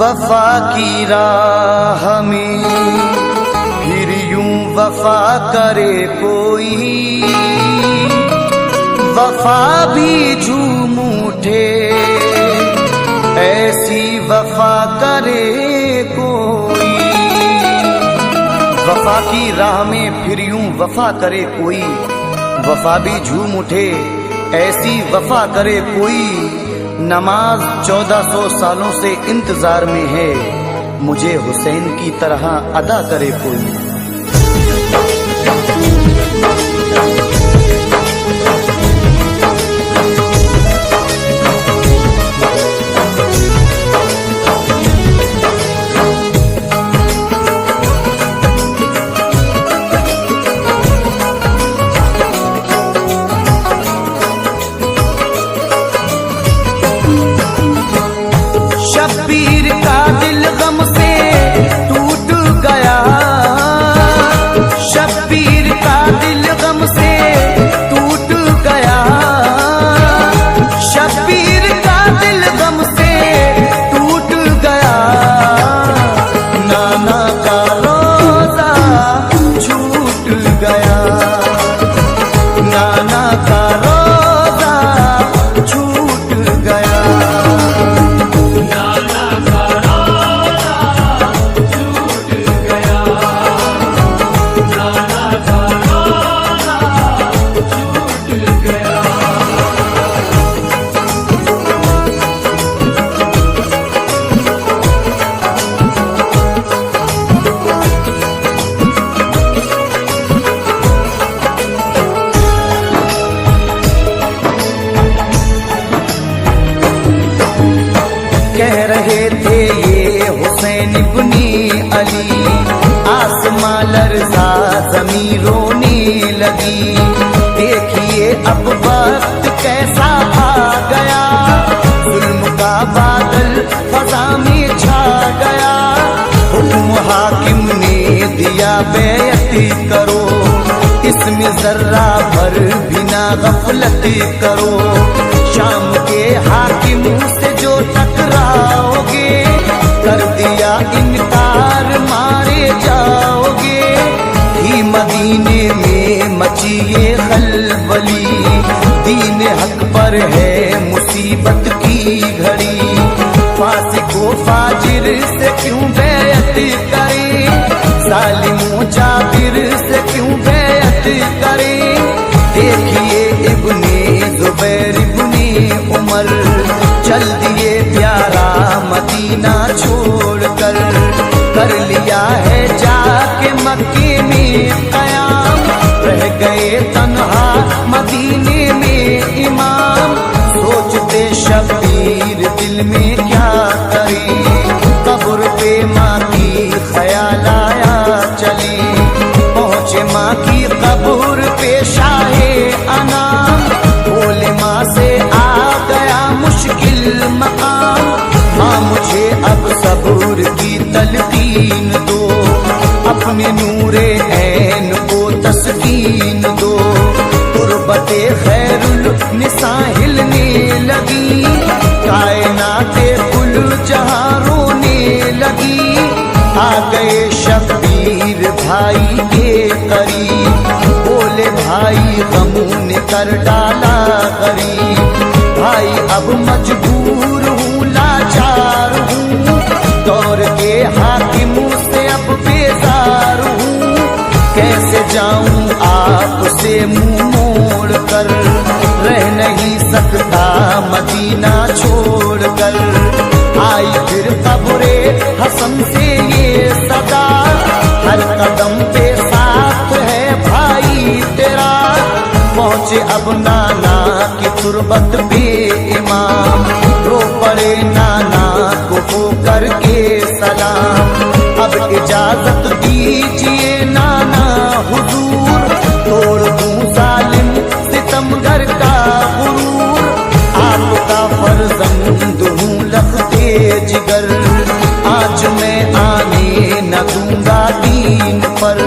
वफा की राह में फिर यूं वफा करे कोई, वफा भी झूम उठे ऐसी वफा करे कोई। वफा की राह में फिर यूं वफा करे कोई, वफा भी झूम उठे ऐसी वफा करे कोई। नमाज 1400 सालों से इंतजार में है, मुझे हुसैन की तरह अदा करे कोई। शब्बीर का दिल गम से टूट गया, शब्बीर का दिल गम से टूट गया, शब्बीर का दिल गम से टूट गया। नाना का रोजा छूट गया, नाना का रोजा छूट गया। कह रहे थे ये हुसैन इब्ने अली, आसमां लरज़ा ज़मीं रोने लगी। देखिए अब वक्त कैसा आ गया, जुल्म का बादल फ़ज़ा में छा गया। हुक्म हाकिम ने दिया बैअत करो, इसमें ज़र्रा भर भी ना गफलत करो। शाम के हाकिम से जो टकराओगे, कर दिया इनकार मारे जाओगे। ही मदीने में मची ये खलबली, दीन हक पर है मुसीबत की घड़ी। फासिको फाजिर से क्यों बैअत करे, जालिमों जाबिर से क्यों बैअत करे। देखिए इब्ने ज़ुबैर इब्ने उमर चल दिए प्यारा मदीना छोड़कर, कर लिया है जाके मक्के में क़याम। रह गए तन्हा मदीने में इमाम, सोचते शब्बीर दिल में क्या करे। कब्र पे माँ की ख्याल आया चले, पहुँचे माँ की कब्र पे शाहे अनाम। बोले माँ से आ गया मुश्किल मकाम, माँ मुझे अब सब्र की तलकीन दो, अपने नूरे ऐन को तस्कीन दो। तुरबते खैरुल निसा हिलने लगी, कायनाते कुल जहां रोने लगी। आ गए शब्बीर भाई के करीब, बोले भाई गमों ने कर डाला गरीब। भाई अब मजबूर हूँ लाचार हूँ, दौर के हाकिमों से अब बेजार हूँ। कैसे जाऊँ आपसे मुँह मोड़ कर, रह नहीं सकता मदीना छोड़ कर। आई फिर कब्रे हसन से ये सदा, हर कदम पे साथ है भाई तेरा। पहुँचे अब नाना की तुरबत पे इमाम, रो पड़े नाना को हो करके सलाम। अब इजाजत दीजिए नाना हुजूर, तोड़ दूं जालिम सितमगर का गुरूर। आपका फर्जंद हूँ लखते जिगर, आज मैं आने न दूंगा दीन पर,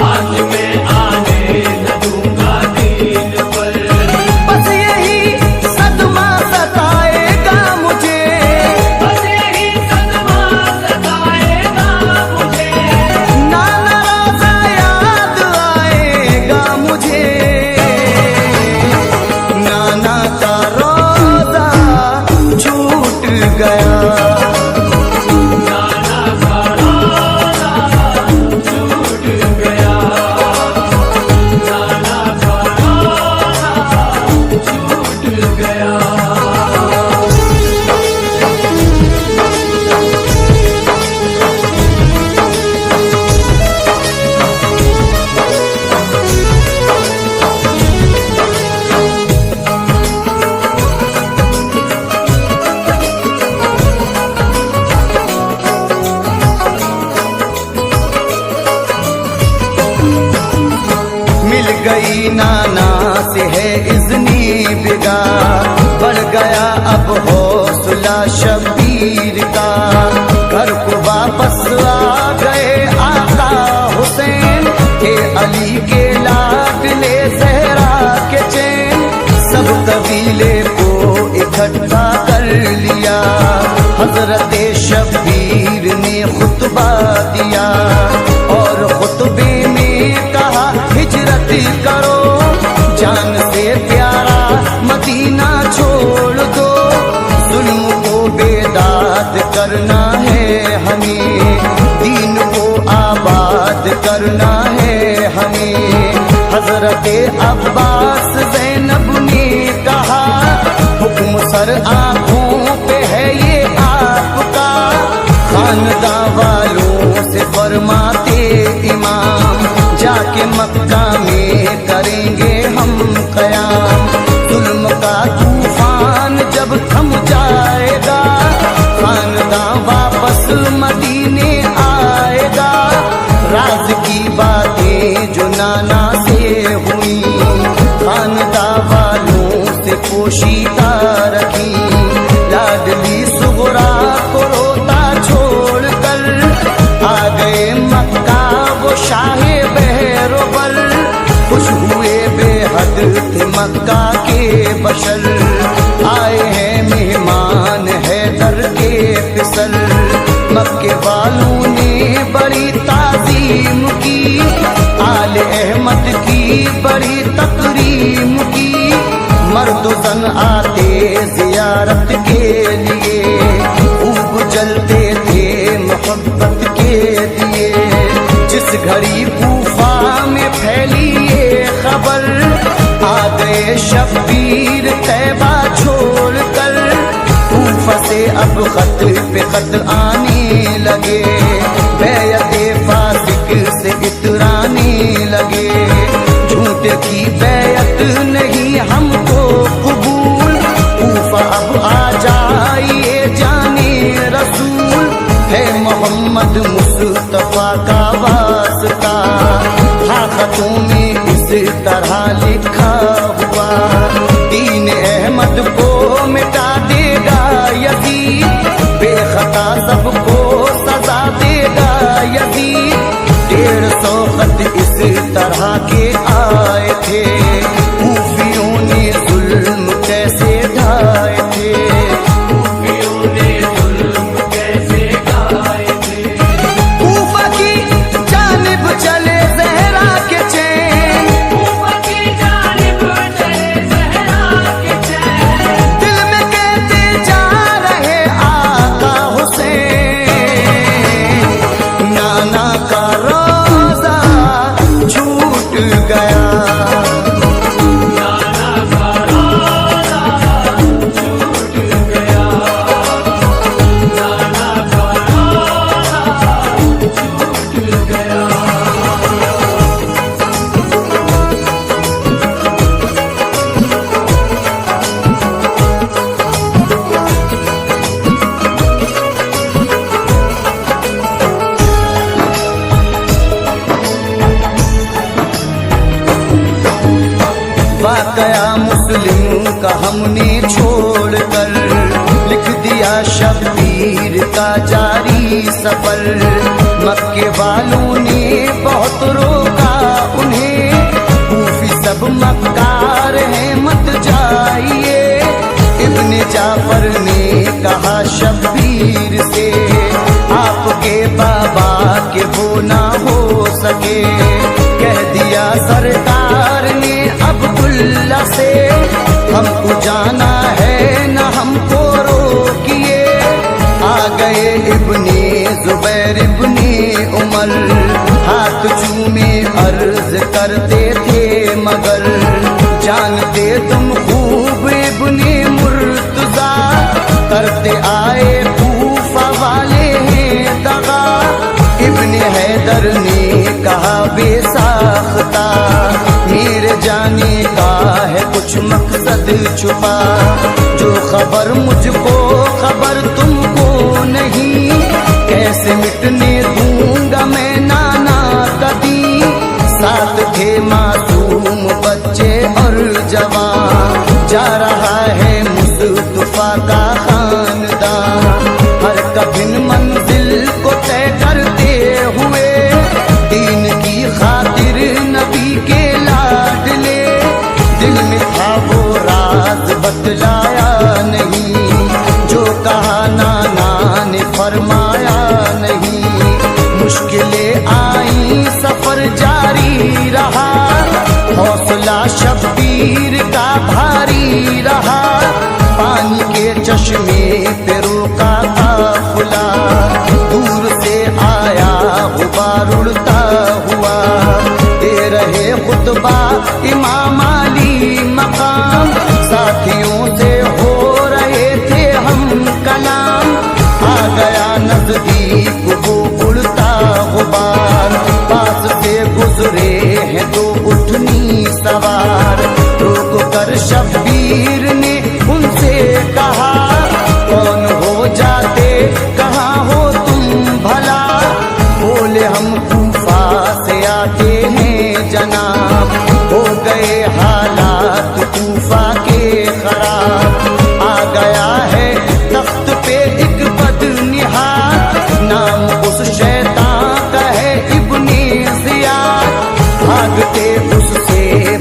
आज मैं आने न दूंगा दीन पर। बस यही सदमा सताएगा मुझे, बस यही सदमा भी नाना से है इज़्नी बिगा, बढ़ गया अब हौसला शबीर का। घर को वापस आ गए आका हुसैन के, अली के लाडले ज़हरा के चैन। सब कबीले को इकट्ठा कर लिया, हजरत शबीर ने खुतबा दिया और खुतबे में कहा हिजरत करो, जान से प्यारा मदीना छोड़ दो। जुल्म को बेदाद करना है हमें, दीन को आबाद करना है हमें। हजरत अब्बास ज़ैनब ने कहा हुक्म सर आंखों पे है ये आपका, खानदां वालों से फरमाते इमाम, जाके मक्का में करेंगे हम क़याम। जुल्म का तूफान जब थम जाएगा, खानदां वापस मदीने आएगा। राज की बातें जो नाना से हुई, खानदां वालों से पोशीदा रखी। लाडली सुगरा को रोता छोड़कर आ गए मक्का वो शाहे बहरोबल। खुश हुए बेहद थे मक्का के बशर, आए हैं मेहमान है दर के फिसल। मक्के वालों ने बड़ी ताज़ीम की, आले अहमद की बड़ी तकरीम की। मर्द जन आते जियारत के लिए, खूब जलते थे मोहब्बत के दिए। जिस घड़ी कूफा में फैली ये खबर, आ गए शब्बीर तैबा छोड़कर। कूफा से अब खत पे खत आने लगे, बैयते फासिक से इतराने लगे। झूठे की बैयत नहीं हमको कबूल, कूफा अब आ जाइए जाने रसूल। है मोहम्मद मुस्तफा का वास्ता, हाथों में इस तरह लिखा हुआ। दीन अहमद को मिटा देगा यजीद, बेखता सबको सजा देगा यजीद। 150 खत इस तरह के आए थे, कूफियों ने जुल्म कैसे ढाए थे, कूफियों ने जुल्म कैसे ढाए थे। कूफा की जानिब चले ज़हरा के चैन, कूफा की जानिब चले ज़हरा के चैन। दिल में कहते जा रहे आका हुसैन, नाना का रोज़ा छूट गया। वाकया मुस्लिम का हमने छोड़कर, लिख दिया शब्बीर का जारी सफर। मक्के वालों ने बहुत रोका उन्हें, कूफी सब मक्कार हैं मत जाइए। इब्ने जाफर ने कहा शब्बीर से, आपके बाबा के वो ना हो सके। कह दिया सरकार ने अब्दुल्ला से, हमको जाना है न हमको रोकिए। आ गए इब्ने जुबैर इब्ने उमर, हाथ चूमे अर्ज करते थे मगर। जानते तुम खूब इब्ने मुर्तजा, करते आए कूफा वाले हैं दगा। इब्ने हैदर ने कहा बेसाख्ता, मेरे जाने का है कुछ मकसद छुपा। जो खबर मुझको खबर तुमको नहीं, कैसे मिटने दूंगा मैं नाना कदी। साथ थे मासूम बच्चे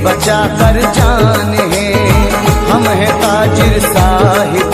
बचा कर जान है। हम हैं ताजिर साहिब